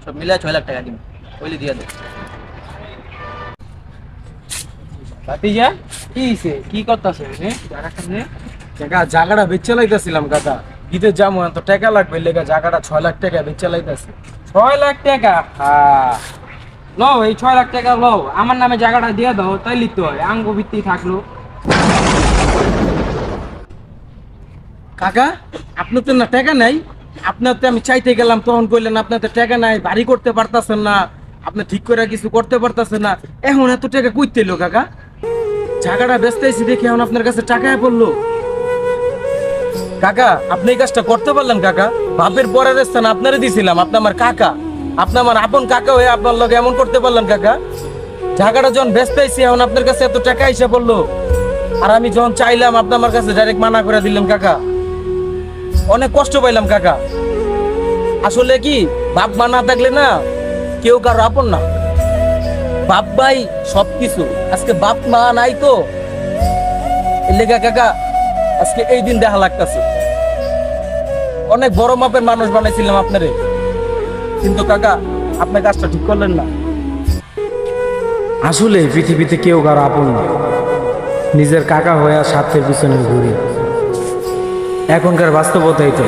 সব মিলে 6 লাখ টাকা দিব, ওইলি দিয়ে দে। ভাতিজা কি হইছে? কি করতাছে রে জায়গা সামনে? টাকা জায়গাটা বেচে লাইতেছিলাম কাকা, ঈদের যাবো তো টাকা লাগবে, লেগে জায়গাটা 6 লাখ টাকা বেচে লাইতেছি। 6 লাখ টাকা? হ্যাঁ, লও এই 6 লাখ টাকা লও, আমার নামে জায়গাটা দিয়ে দাও, তাইলে তো হয় আঙ্গ ভিত্তি থাকলো। কাকা আপনার তো না টাকা নাই, আপনার তো আমি চাইতে গেলাম তখন কইলেন আপনার তো টাকা নাই, বাড়ি করতে পারতাছেন না, আপনি ঠিক করে কিছু করতে পারতাছেন না, এখন এত টাকা কইতে এলো কাকা? জায়গাটা বেচতেছি দেখি এখন আপনার কাছে টাকায় পড়লো। কাকা আপনি এই কাজটা করতে পারলেন কাকা? বাপের পরের স্থান আপনারে দিছিলাম, আপনি আমার কাকা, আপনি আমার আপন কাকা হয়ে আপনার লগে এমন করতে পারলেন কাকা? জায়গাটা যখন বেচতেছি এখন আপনার কাছে এত টাকা এসে পড়লো, আর আমি যখন চাইলাম আপনি আমার কাছে ডাইরেক্ট মানা করে দিলেন কাকা। অনেক কষ্ট পাইলাম কাকা। আসলে কি বাপ মা না থাকলে না কেউ কারো আপন না, বাপ ভাই সবকিছু। আজকে বাপ মা নাই তো এর লেগা কাকা আজকে এই দিন দেখা লাগতেছে। অনেক বড় মাপের মানুষ বানাইছিলাম আপনারে, কিন্তু কাকা আপনার কাজটা ঠিক করলেন না। আসলে পৃথিবীতে কেউ কারো আপন না, নিজের কাকা হয়ে স্বার্থের পিছনে ঘুরি। এখনকার বাস্তবতাই তো